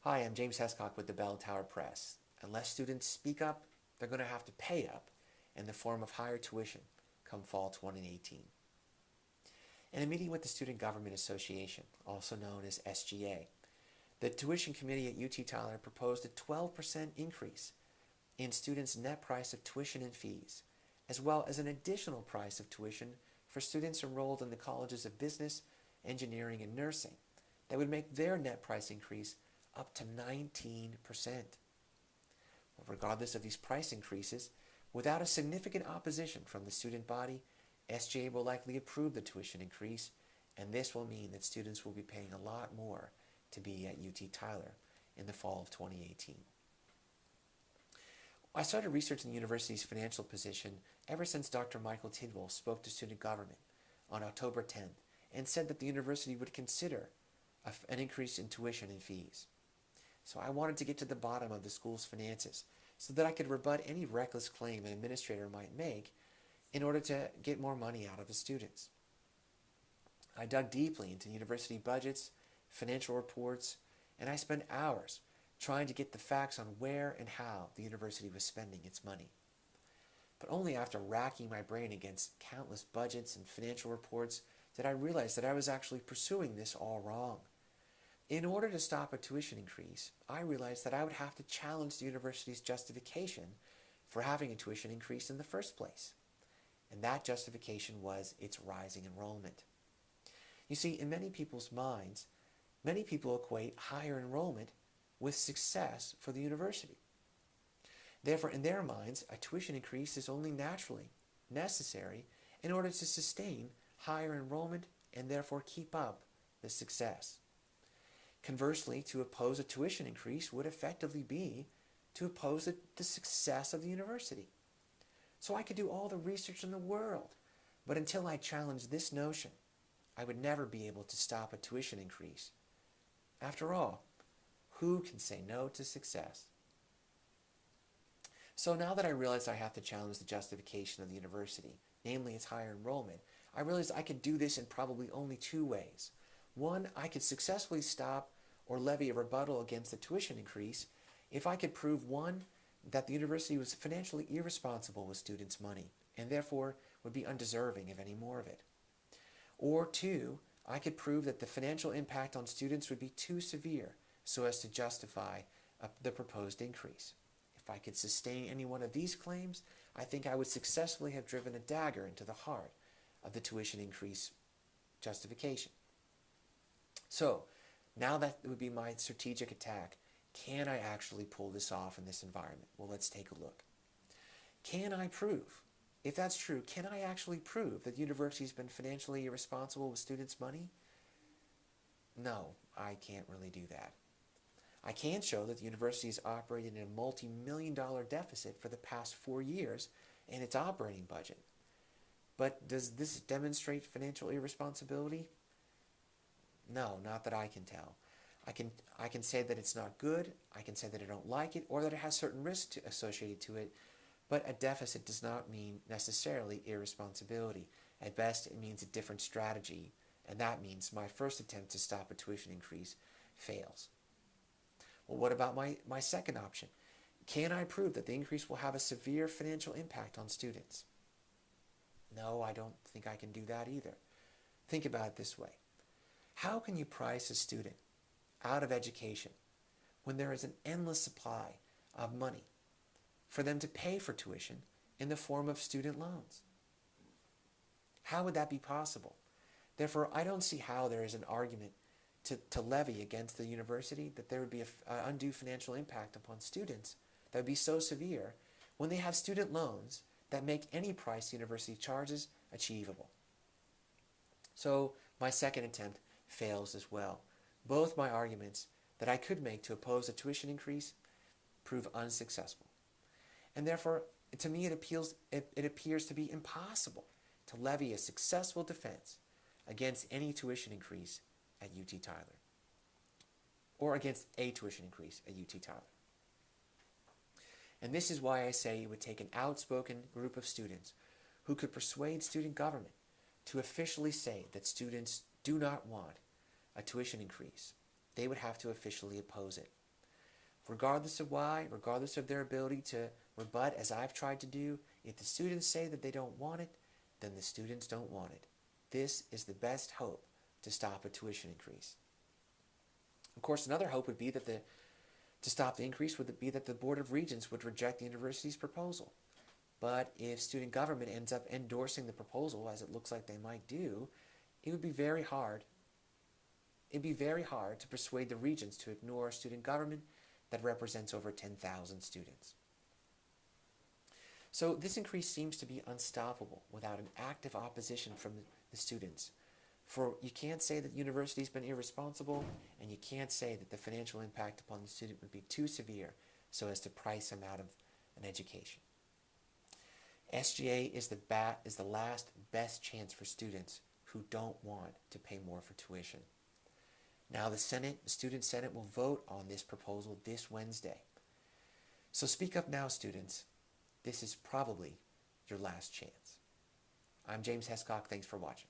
Hi, I'm James Hescock with the Bell Tower Press. Unless students speak up, they're going to have to pay up in the form of higher tuition come fall 2018. In a meeting with the Student Government Association, also known as SGA, the tuition committee at UT Tyler proposed a 12% increase in students' net price of tuition and fees, as well as an additional price of tuition for students enrolled in the colleges of business, engineering, and nursing that would make their net price increase up to 19%. Well, regardless of these price increases, without a significant opposition from the student body, SGA will likely approve the tuition increase, and this will mean that students will be paying a lot more to be at UT Tyler in the fall of 2018. I started researching the university's financial position ever since Dr. Michael Tidwell spoke to student government on October 10th and said that the university would consider an increase in tuition and fees. So I wanted to get to the bottom of the school's finances so that I could rebut any reckless claim an administrator might make in order to get more money out of the students. I dug deeply into university budgets, financial reports, and I spent hours trying to get the facts on where and how the university was spending its money. But only after racking my brain against countless budgets and financial reports did I realize that I was actually pursuing this all wrong. In order to stop a tuition increase, I realized that I would have to challenge the university's justification for having a tuition increase in the first place. And that justification was its rising enrollment. You see, in many people's minds, many people equate higher enrollment with success for the university. Therefore, in their minds, a tuition increase is only naturally necessary in order to sustain higher enrollment and therefore keep up the success. Conversely, to oppose a tuition increase would effectively be to oppose the success of the university. So I could do all the research in the world, but until I challenged this notion, I would never be able to stop a tuition increase. After all, who can say no to success? So now that I realized I have to challenge the justification of the university, namely its higher enrollment, I realized I could do this in probably only two ways. One, I could successfully stop or levy a rebuttal against the tuition increase if I could prove, one, that the university was financially irresponsible with students' money and therefore would be undeserving of any more of it. Or two, I could prove that the financial impact on students would be too severe so as to justify the proposed increase. If I could sustain any one of these claims, I think I would successfully have driven a dagger into the heart of the tuition increase justification. So, now that would be my strategic attack. Can I actually pull this off in this environment? Well, let's take a look. Can I prove, if that's true, can I actually prove that the university has been financially irresponsible with students' money? No, I can't really do that. I can show that the university has operated in a multi-million-dollar deficit for the past 4 years in its operating budget. But does this demonstrate financial irresponsibility? No, not that I can tell. I can say that it's not good, I can say that I don't like it, or that it has certain risks associated to it, but a deficit does not mean necessarily irresponsibility. At best, it means a different strategy, and that means my first attempt to stop a tuition increase fails. Well, what about my second option? Can I prove that the increase will have a severe financial impact on students? No, I don't think I can do that either. Think about it this way. How can you price a student out of education when there is an endless supply of money for them to pay for tuition in the form of student loans? How would that be possible? Therefore, I don't see how there is an argument to levy against the university that there would be an undue financial impact upon students that would be so severe when they have student loans that make any price the university charges achievable. So my second attempt fails as well. Both my arguments that I could make to oppose a tuition increase prove unsuccessful. And therefore, to me, it appears to be impossible to levy a successful defense against any tuition increase at UT Tyler, or against a tuition increase at UT Tyler. And this is why I say it would take an outspoken group of students who could persuade student government to officially say that students do not want a tuition increase. They would have to officially oppose it. Regardless of why, regardless of their ability to rebut, as I've tried to do, if the students say that they don't want it, then the students don't want it. This is the best hope to stop a tuition increase. Of course, another hope would be that to stop the increase would be that the Board of Regents would reject the university's proposal. But if student government ends up endorsing the proposal, as it looks like they might do, it would be very hard. It'd be very hard to persuade the regents to ignore student government that represents over 10,000 students. So this increase seems to be unstoppable without an active opposition from the students. For you can't say that the university's been irresponsible, and you can't say that the financial impact upon the student would be too severe so as to price him out of an education. SGA is the last best chance for students who don't want to pay more for tuition. Now the Student Senate will vote on this proposal this Wednesday. So speak up now, students. This is probably your last chance. I'm James Hescock. Thanks for watching.